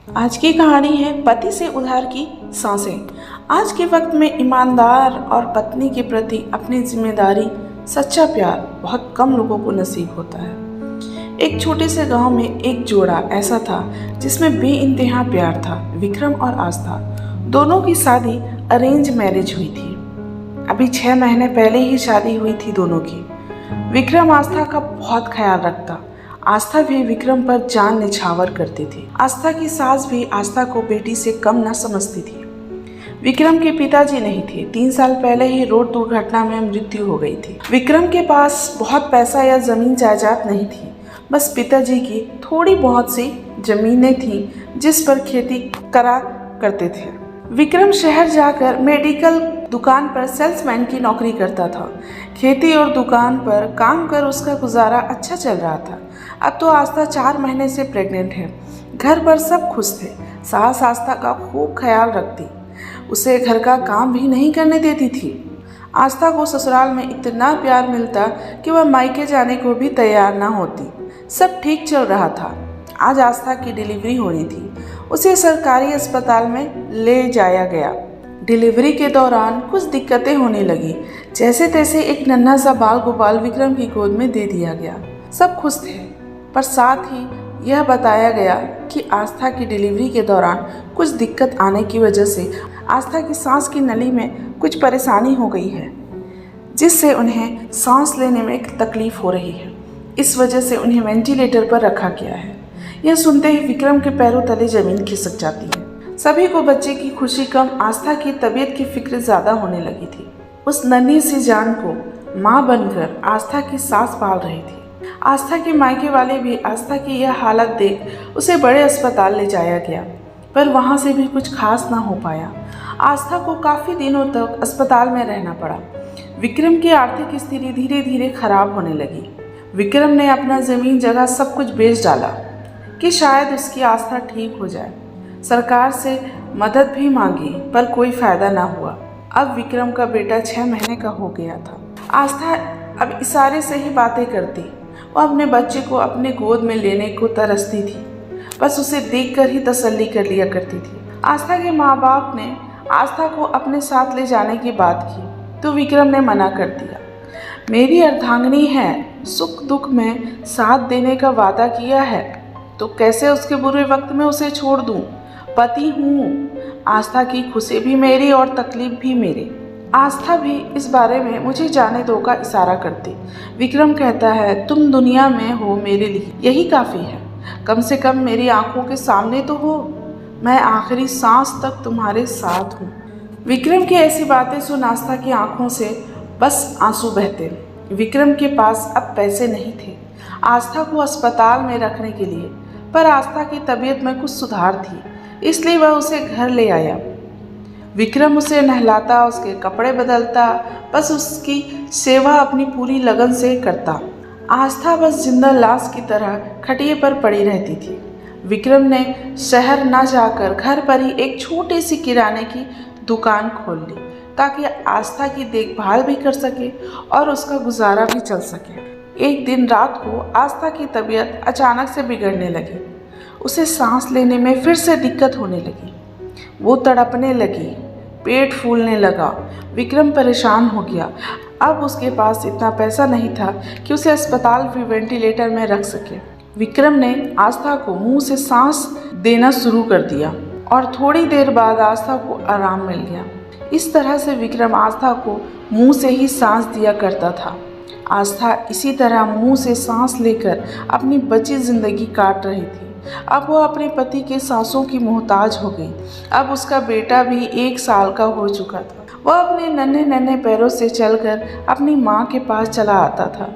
आज की कहानी है पति से उधार की सांसें। आज के वक्त में ईमानदार और पत्नी के प्रति अपनी जिम्मेदारी, सच्चा प्यार बहुत कम लोगों को नसीब होता है। एक छोटे से गांव में एक जोड़ा ऐसा था जिसमें बेइंतहा प्यार था। विक्रम और आस्था दोनों की शादी अरेंज मैरिज हुई थी। अभी 6 महीने पहले ही शादी हुई थी दोनों की। विक्रम आस्था का बहुत ख्याल रखता। आस्था भी विक्रम पर जान निछावर करती थी। आस्था की सास भी आस्था को बेटी से कम न समझती थी। विक्रम के पिताजी नहीं थे। 3 साल पहले ही रोड दुर्घटना में मृत्यु हो गई थी। विक्रम के पास बहुत पैसा या जमीन जायदाद नहीं थी। बस पिताजी की थोड़ी बहुत सी जमीनें थीं जिस पर खेती करा करते थे। विक्रम शहर जाकर मेडिकल दुकान पर सेल्समैन की नौकरी करता था। खेती और दुकान पर काम कर उसका गुजारा अच्छा चल रहा था। अब तो आस्था 4 महीने से प्रेग्नेंट है। घर पर सब खुश थे। सास आस्था का खूब ख्याल रखती, उसे घर का काम भी नहीं करने देती थी। आस्था को ससुराल में इतना प्यार मिलता कि वह मायके जाने को भी तैयार ना होती। सब ठीक चल रहा था। आज आस्था की डिलीवरी होनी थी। उसे सरकारी अस्पताल में ले जाया गया। डिलीवरी के दौरान कुछ दिक्कतें होने लगी। जैसे तैसे एक नन्हा सा बाल गोपाल विक्रम की गोद में दे दिया गया। सब खुश थे, पर साथ ही यह बताया गया कि आस्था की डिलीवरी के दौरान कुछ दिक्कत आने की वजह से आस्था की सांस की नली में कुछ परेशानी हो गई है, जिससे उन्हें सांस लेने में तकलीफ हो रही है। इस वजह से उन्हें वेंटिलेटर पर रखा गया है। यह सुनते ही विक्रम के पैरों तले जमीन खिसक जाती है। सभी को बच्चे की खुशी कम, आस्था की तबीयत की फिक्र ज़्यादा होने लगी थी। उस नन्ही सी जान को माँ बनकर आस्था की सास पाल रही थी। आस्था के मायके वाले भी आस्था की यह हालत देख उसे बड़े अस्पताल ले जाया गया, पर वहाँ से भी कुछ खास ना हो पाया। आस्था को काफ़ी दिनों तक अस्पताल में रहना पड़ा। विक्रम की आर्थिक स्थिति धीरे धीरे खराब होने लगी। विक्रम ने अपना ज़मीन जगह सब कुछ बेच डाला कि शायद उसकी आस्था ठीक हो जाए। सरकार से मदद भी मांगी, पर कोई फ़ायदा ना हुआ। अब विक्रम का बेटा 6 महीने का हो गया था। आस्था अब इशारे से ही बातें करती। वो अपने बच्चे को अपने गोद में लेने को तरसती थी। बस उसे देखकर ही तसल्ली कर लिया करती थी। आस्था के माँ बाप ने आस्था को अपने साथ ले जाने की बात की तो विक्रम ने मना कर दिया। मेरी अर्धांगिनी है, सुख दुख में साथ देने का वादा किया है, तो कैसे उसके बुरे वक्त में उसे छोड़ दूं? पति हूँ। आस्था की खुशी भी मेरी और तकलीफ भी मेरी। आस्था भी इस बारे में मुझे जाने दो का इशारा करती। विक्रम कहता है, तुम दुनिया में हो मेरे लिए, यही काफ़ी है। कम से कम मेरी आंखों के सामने तो हो। मैं आखिरी सांस तक तुम्हारे साथ हूँ। विक्रम की ऐसी बातें सुन आस्था की आंखों से बस आंसू बहते। विक्रम के पास अब पैसे नहीं थे आस्था को अस्पताल में रखने के लिए, पर आस्था की तबीयत में कुछ सुधार थी, इसलिए वह उसे घर ले आया। विक्रम उसे नहलाता, उसके कपड़े बदलता, बस उसकी सेवा अपनी पूरी लगन से करता। आस्था बस जिंदा लाश की तरह खटिए पर पड़ी रहती थी। विक्रम ने शहर न जाकर घर पर ही एक छोटी सी किराने की दुकान खोल ली, ताकि आस्था की देखभाल भी कर सके और उसका गुजारा भी चल सके। एक दिन रात को आस्था की तबीयत अचानक से बिगड़ने लगी। उसे सांस लेने में फिर से दिक्कत होने लगी। वो तड़पने लगी, पेट फूलने लगा। विक्रम परेशान हो गया। अब उसके पास इतना पैसा नहीं था कि उसे अस्पताल भी वेंटिलेटर में रख सके। विक्रम ने आस्था को मुंह से सांस देना शुरू कर दिया और थोड़ी देर बाद आस्था को आराम मिल गया। इस तरह से विक्रम आस्था को मुंह से ही सांस दिया करता था। आस्था इसी तरह मुंह से सांस लेकर अपनी बची जिंदगी काट रही थी। अब वो अपने पति के सांसों की मोहताज हो गई। अब उसका बेटा भी 1 साल का हो चुका था। वह अपने नन्हे नन्हे पैरों से चलकर अपनी माँ के पास चला आता था।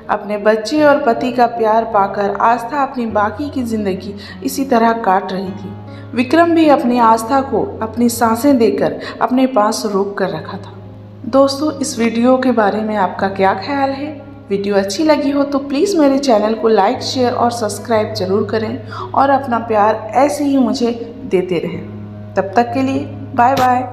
अपने बच्चे और पति का प्यार पाकर आस्था अपनी बाकी की जिंदगी इसी तरह काट रही थी। विक्रम भी अपनी आस्था को अपनी सांसें देकर अपने पास रोक कर रखा था। दोस्तों, इस वीडियो के बारे में आपका क्या ख्याल है? वीडियो अच्छी लगी हो तो प्लीज़ मेरे चैनल को लाइक, शेयर और सब्सक्राइब जरूर करें और अपना प्यार ऐसे ही मुझे देते रहें। तब तक के लिए बाय बाय।